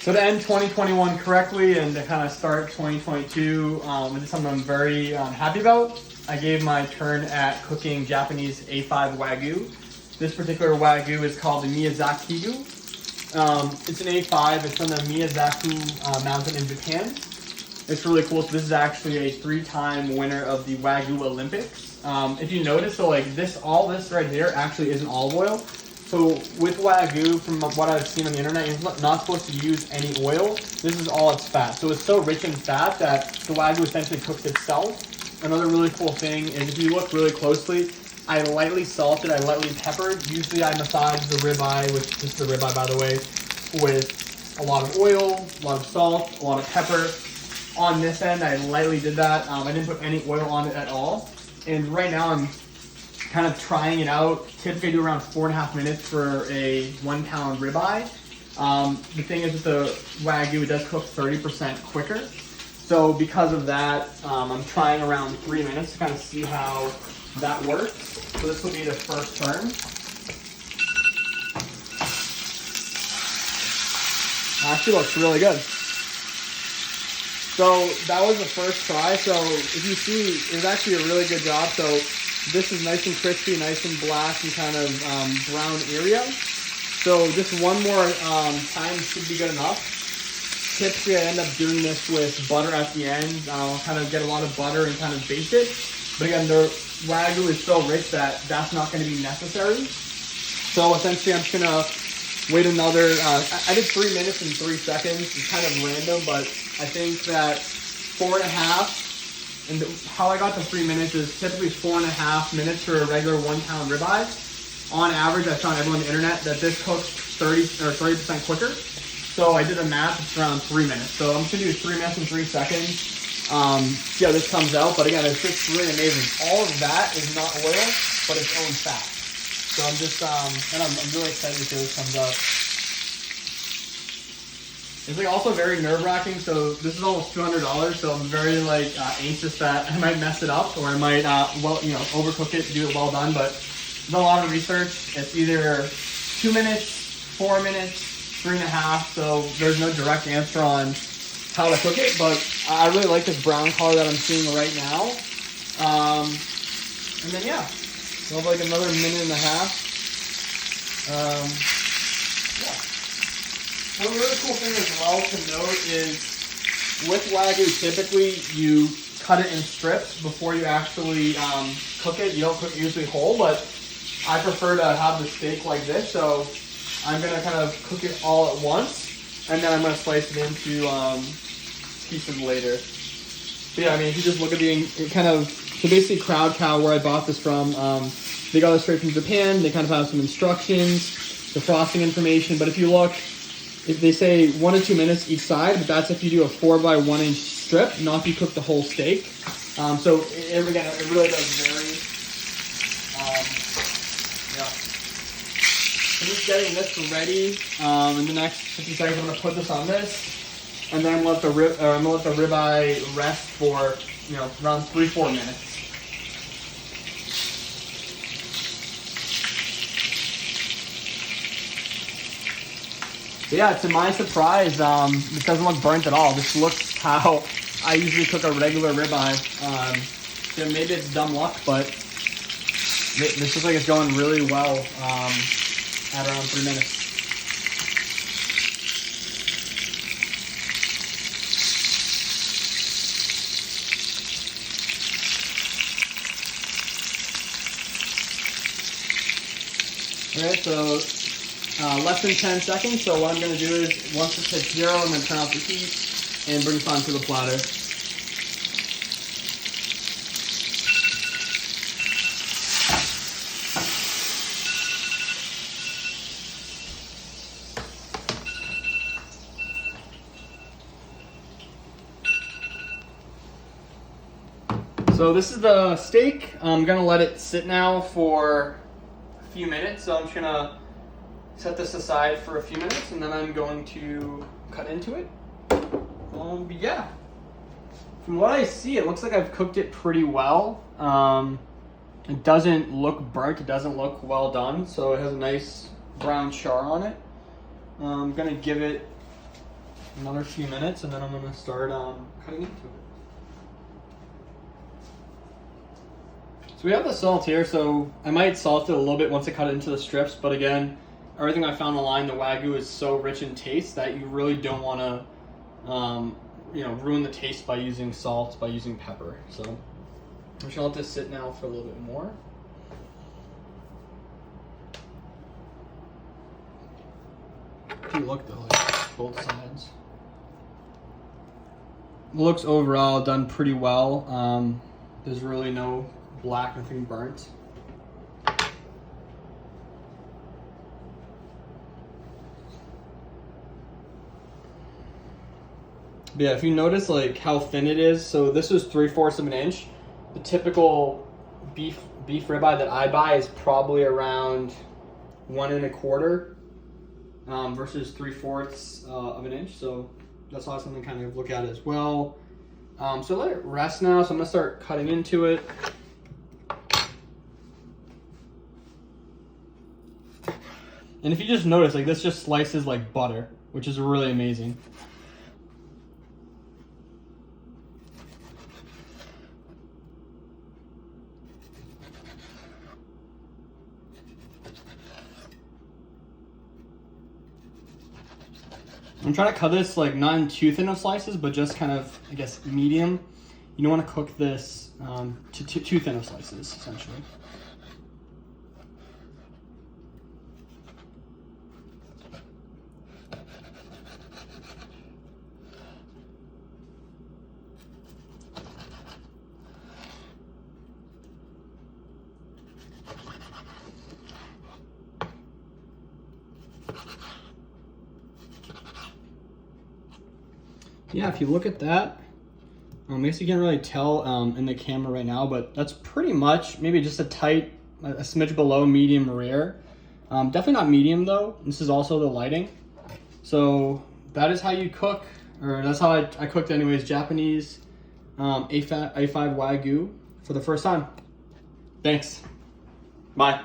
So to end 2021 correctly and to kind of start 2022 with something I'm very happy about, I gave my turn at cooking Japanese A5 Wagyu. This particular Wagyu is called the Miyazakigyu. It's an A5, it's from the Miyazakigyu mountain in Japan. It's really cool. So this is actually a 3-time winner of the Wagyu Olympics. If you notice, so like all this right here actually isn't olive oil. So with Wagyu, from what I've seen on the internet, you're not supposed to use any oil. This is all its fat. So it's so rich in fat that the Wagyu essentially cooks itself. Another really cool thing is if you look really closely, I lightly salted, I lightly peppered. Usually I massage the ribeye, which this is the ribeye by the way, with a lot of oil, a lot of salt, a lot of pepper. On this end, I lightly did that. I didn't put any oil on it at all. And right now I'm kind of trying it out. Typically I do around 4.5 minutes for a 1-pound ribeye. The thing is with the Wagyu, it does cook 30% quicker. So because of that, I'm trying around 3 minutes to kind of see how that works. So this will be the first turn. Actually looks really good. So that was the first try. So if you see, it was actually a really good job. So this is nice and crispy, nice and black and kind of brown area. So just one more time should be good enough. Typically I end up doing this with butter at the end. I'll kind of get a lot of butter and kind of baste it. But again, the Wagyu is so rich that that's not going to be necessary. So essentially I'm just going to wait another, I did 3 minutes and 3 seconds. It's kind of random, but I think that 4.5, and how I got to 3 minutes is typically 4.5 minutes for a regular 1-pound ribeye. On average, I found everyone on the internet that this cooks 30% quicker. So I did the math, it's around 3 minutes. So I'm just gonna do 3 minutes and 3 seconds. See how this comes out, but again, it's just really amazing. All of that is not oil, but its own fat. So I'm just, and I'm really excited to see how this comes out. It's like also very nerve-wracking. So this is almost $200. So I'm very like anxious that I might mess it up or I might overcook it, do it well done. But I've done a lot of research. It's either 2 minutes, 4 minutes, 3.5. So there's no direct answer on how to cook it. But I really like this brown color that I'm seeing right now. And then yeah, we'll have like another minute and a half. Yeah. One really cool thing as well to note is with Wagyu, typically you cut it in strips before you actually cook it. You don't cook it usually whole, but I prefer to have the steak like this. So I'm going to kind of cook it all at once, and then I'm going to slice it into pieces later. But yeah, I mean, if you just look at so basically Crowd Cow, where I bought this from, they got it straight from Japan. They kind of have some instructions, the frosting information, but if you look, if they say 1 to 2 minutes each side, but that's if you do a 4x1 inch strip, not if you cook the whole steak. So again, it really does vary. Yeah. I'm just getting this ready. In the next 50 seconds, I'm gonna put this on this, and then I'm gonna let the ribeye rest for around 3-4 minutes. But yeah, to my surprise, this doesn't look burnt at all. This looks how I usually cook a regular ribeye. Maybe it's dumb luck, but this looks like it's going really well at around 3 minutes. Alright, so less than 10 seconds. So what I'm going to do is, once it hits 0, I'm going to turn off the heat and bring this onto the platter. So this is the steak. I'm going to let it sit now for a few minutes. So I'm just going to set this aside for a few minutes, and then I'm going to cut into it. But yeah, from what I see, it looks like I've cooked it pretty well. It doesn't look burnt. It doesn't look well done. So it has a nice brown char on it. I'm gonna give it another few minutes, and then I'm gonna start cutting into it. So we have the salt here, so I might salt it a little bit once I cut it into the strips, but again, everything I found online, the Wagyu is so rich in taste that you really don't want to ruin the taste by using salt, by using pepper. So I'm just gonna let this sit now for a little bit more. If you look though, like both sides. Looks overall done pretty well. There's really no black, nothing burnt. But yeah, if you notice like how thin it is, so this is 3/4 of an inch. The typical beef ribeye that I buy is probably around 1 1/4 versus 3/4 of an inch. So that's also something to kind of look at as well. So let it rest now. So I'm gonna start cutting into it. And if you just notice, like this just slices like butter, which is really amazing. I'm trying to cut this like not in too thin of slices, but just kind of, I guess, medium. You don't want to cook this to too thin of slices, essentially. Yeah, if you look at that, I guess you can't really tell in the camera right now, but that's pretty much maybe just a smidge below medium rare. Definitely not medium though. This is also the lighting. So that is how you cook, or that's how I cooked anyways, Japanese A5 Wagyu for the first time. Thanks. Bye.